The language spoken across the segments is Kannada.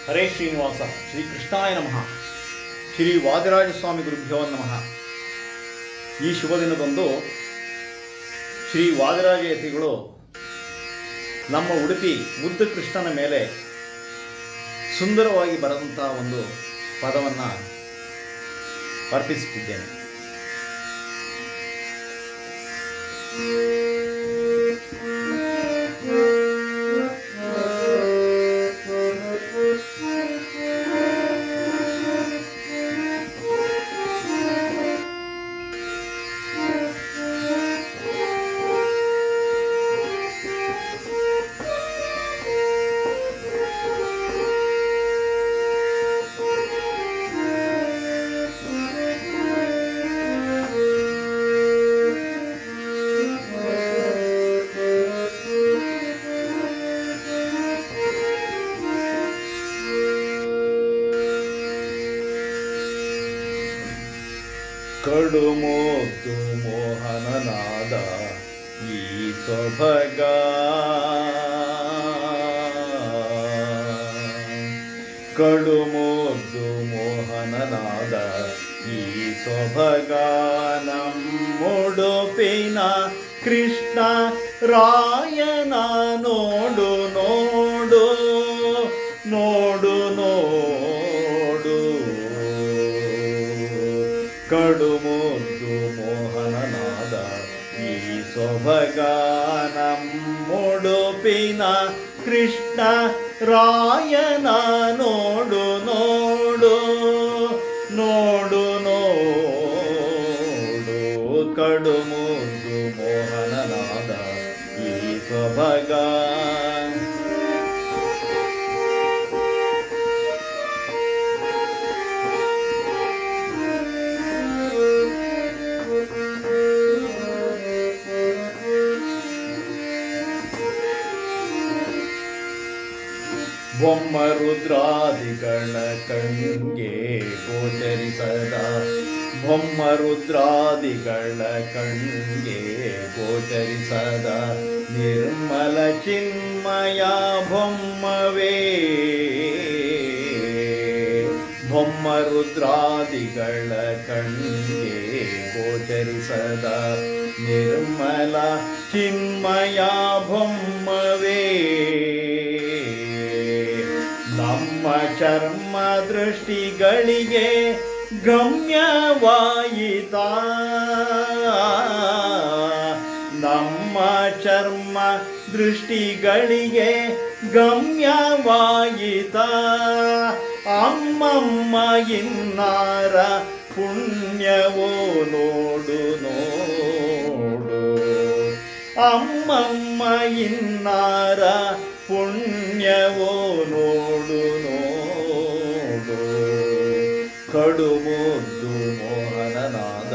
ಹರೇ ಶ್ರೀನಿವಾಸ. ಶ್ರೀ ಕೃಷ್ಣಾಯ ನಮಃ. ಶ್ರೀ ವಾದಿರಾಜ ಸ್ವಾಮಿ ಗುರುಭ್ಯೋ ನಮಃ. ಈ ಶುಭ ದಿನದಂದು ಶ್ರೀ ವಾದಿರಾಜ ಯತಿಗಳು ನಮ್ಮ ಉಡುಪಿ ಮುದ್ದು ಕೃಷ್ಣನ ಮೇಲೆ ಸುಂದರವಾಗಿ ಬರೆದಂತಹ ಒಂದು ಪದವನ್ನು ಅರ್ಪಿಸುತ್ತಿದ್ದೇನೆ. ಕಡುಮೋದು ಮೋಹನನಾದ ಈ ಸೊಬಗ, ಕಡುಮೋದು ಮೋಹನನಾದ ಈ ಸೊಬಗ, ನಮ್ಮುಡುಪಿನ ಕೃಷ್ಣ ರಾಯನ ನೋಡು ನೋಡು ನೋಡು ನೋಡು. ಕಡುಮುದ್ದು ಮೋಹನನಾದ ಈ ಸೊಬಗ, ನಮ್ಮುಡುಪಿನ ಕೃಷ್ಣ ರಾಯನ ನೋಡು ನೋಡು ನೋಡು ನೋಡು. ಕಡುಮುದ್ದು ಮೋಹನನಾದ ಈ ಸೊಬಗ. ಬೊಮ್ಮ ರುದ್ರಾದಿಗಳ ಕಣ್ಗೆ ಗೋಚರಿಸದ, ಬೊಮ್ಮ ರುದ್ರಾದಿಗಳ ಕಣ್ಗೆ ಗೋಚರಿಸದ ನಿರ್ಮಲ ಚಿನ್ಮಯ ಬೊಮ್ಮವೇ. ಬೊಮ್ಮ ರುದ್ರಾದಿಗಳ ಕಣ್ಗೆ ಗೋಚರಿಸದ ನಿರ್ಮಲ ಚಿನ್ಮಯ ಬೊಮ್ಮವೇ. ನಮ್ಮ ಚರ್ಮ ದೃಷ್ಟಿಗಳಿಗೆ ಗಮ್ಯವಾಯಿತ, ನಮ್ಮ ಚರ್ಮ ದೃಷ್ಟಿಗಳಿಗೆ ಗಮ್ಯವಾಯಿತ. ಅಮ್ಮಮ್ಮ ಇನ್ನಾರ ಪುಣ್ಯವೋ ನೋಡು ನೋಡು. ಅಮ್ಮಮ್ಮ ಇನ್ನಾರ ಪುಣ್ಯವೋ ನೋಡು ನೋಡು. ಕಡುಮುದ್ದು ಮೋಹನನಾದ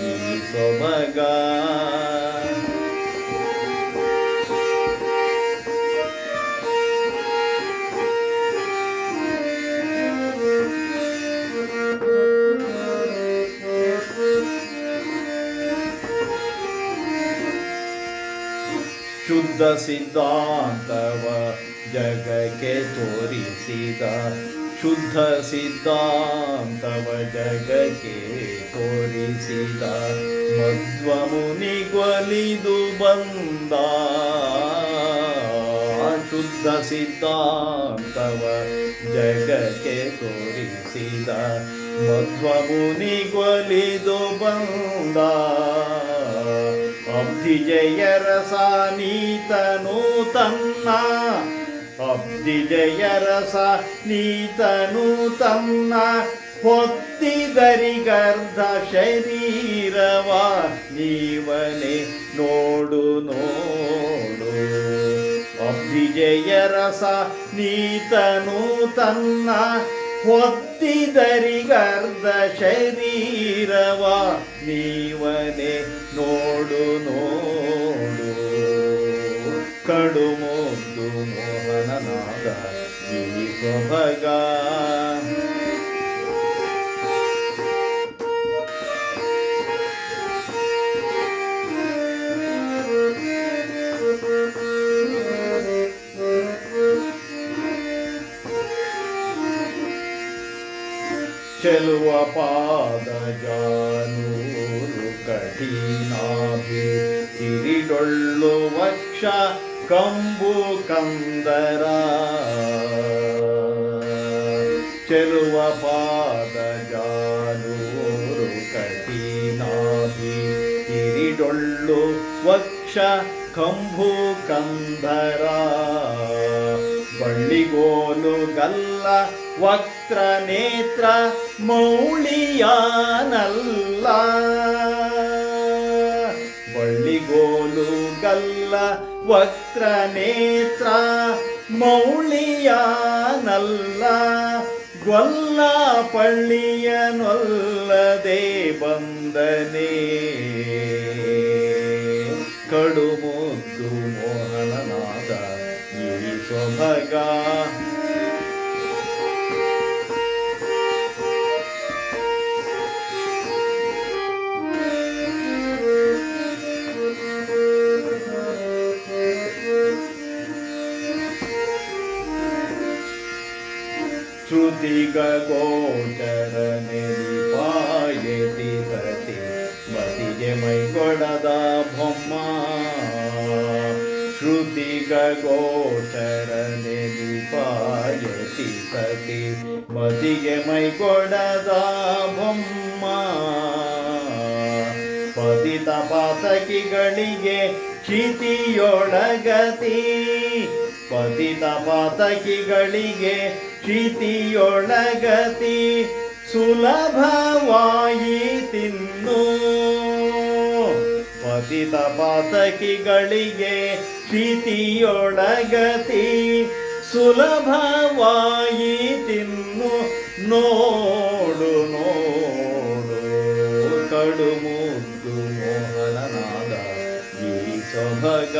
ಈ ಸೊಬಗ. ಶುದ್ಧ ಸಿದ್ಧಾಂತವ ಜಗಕ್ಕೆ ತೋರಿಸಿದ, ಶುದ್ಧ ಸಿದ್ಧಾಂತವ ಜಗಕ್ಕೆ ತೋರಿಸಿದ ಮಧ್ವ ಮುನಿಗೊಲಿದು ಬಂದ. ಶುದ್ಧ ಸಿದ್ಧಾಂತವ ಜಗಕ್ಕೆ ತೋರಿಸಿದ ಮಧ್ವ ಮುನಿಗೊಲಿದು ಬಂದ. ಅಬ್ಧಿಜಯ ರಸ ನೀತನು ತನ್ನ, ಅಬ್ಧಿಜಯ ರಸ ನೀತನು ತನ್ನ ಹೊತ್ತಿದರಿಗರ್ಧ ಶರೀರವ ನೀವನೇ ನೋಡು ನೋಡು. ಅಬ್ಧಿಜಯ ರಸ ನೀತನು ತನ್ನ ಹೊತ್ತಿದರಿಗರ್ಧ ಶರೀರವ ನೀವನೇ ನೋಡು ನೋಡು. ಕಡುಮುದ್ದು ಮೋಹನನಾದ ಈ ಸೊಬಗ. ಚೆಲುವ ಪಾದ ಜಾನೂರು ಕಠಿಣಾಭಿ ತಿರಿಡೊಳ್ಳು ವಕ್ಷ ಕಂಬು ಕಂದರ ಚೆಲುವ ಪಾದ ಜಾನೂರು ಕಠಿಣಾಭಿ ತಿರಿಡೊಳ್ಳು ವಕ್ಷ ಕಂಬು ಕಂದರ ಬಳ್ಳಿಗೋಲು ಗಲ್ಲ ವಕ್ರ ನೇತ್ರ ಮೌಳಿಯಾನಲ್ಲ ಬಳ್ಳಿಗೋಲು ಗಲ್ಲ ವಕ್ರ ನೇತ್ರ ಮೌಳಿಯಾನಲ್ಲ ಗೊಲ್ಲ ಪಳ್ಳಿಯನೊಲ್ಲದೆ ಬಂದನೆ ಕಡುಮುದ್ದು ಮೋಹನನಾದ ಈ ಸೊಬಗ ಶ್ರುತಿಗ ಗೋಚರ ನೆಲಿಪಾಯತಿ ತತಿ ಮತಿಗೆ ಮೈಕೊಡದ ಬೊಮ್ಮ ಶ್ರುತಿಗ ಗೋಚರ ನೆಲಿಪಾಯತಿ ತತಿ ಮತಿಗೆ ಮೈಕೊಡದ ಬೊಮ್ಮ ಪತಿತ ಪಾತಕಿಗಳಿಗೆ ಕ್ಷಿತಿಯೊಳಗತಿ ಪತಿತ ಪಾತಕಿಗಳಿಗೆ ಕ್ಷಿತಿಯೊಳಗತಿ ಸುಲಭವಾಯಿ ತಿನ್ನು ಪತಿತ ಪಾತಕಿಗಳಿಗೆ ಕ್ಷಿತಿಯೊಳಗತಿ ಸುಲಭವಾಯಿ ತಿನ್ನು ನೋಡು ನೋಡು ಕಡುಮುದ್ದು ಮೋಹನನಾದ ಈ ಸೊಬಗ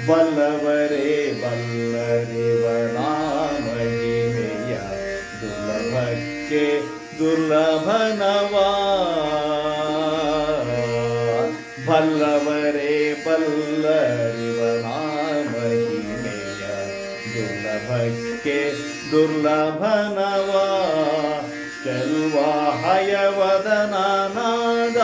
ಬಲ್ಲವರೇ ಬಲ್ಲರಿವನ ಮಹಿಮೆಯ ದುರ್ಲಭಕ್ಕೆ ದುರ್ಲಭನವಾ ಬಲ್ಲವರೇ ಬಲ್ಲರಿವನ ಮಹಿಮೆಯ ದುರ್ಲಭಕ್ಕೆ ದುರ್ಲಭನವಾ ಚೆಲ್ವ ಹಯವದನಾದ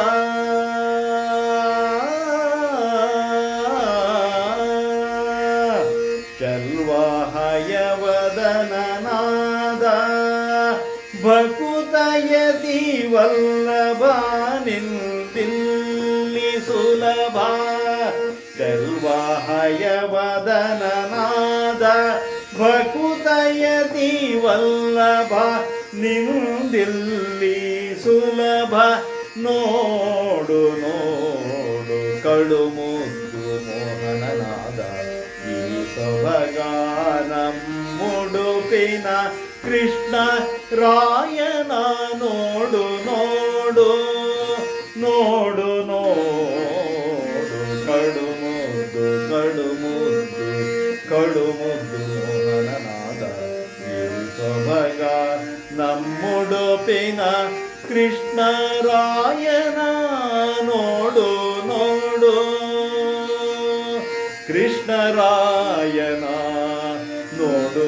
ಹಯವದನನಾದ ಭಕುತಯತಿ ವಲ್ಲಭ ನಿಂದಿಲ್ಲಿ ಸುಲಭ ಚೆಲ್ವ ಹಯವದನನಾದ ಭಕುತಯತಿ ವಲ್ಲಭ ನಿಂದಿಲ್ಲಿ ಸುಲಭ ನೋಡು ನೋಡು ಕಡುಮುದ್ದು ಮೋಹನನಾದ ಈ ಸೊಬಗ ನಮ್ಮುಡುಪಿನ ಕೃಷ್ಣ ರಾಯನ ನೋಡು ನೋಡು ನೋಡು ನೋಡು ಕಡುಮುದ್ದು ಕಡುಮುದ್ದು ಕಡುಮುದ್ದು ಮೋಹನನಾದ ಈ ಸೊಬಗ ನಮ್ಮುಡುಪಿನ ಕೃಷ್ಣ ರಾಯನ ನೋಡು ನೋಡು ಕೃಷ್ಣರಾಯನ ನೋಡು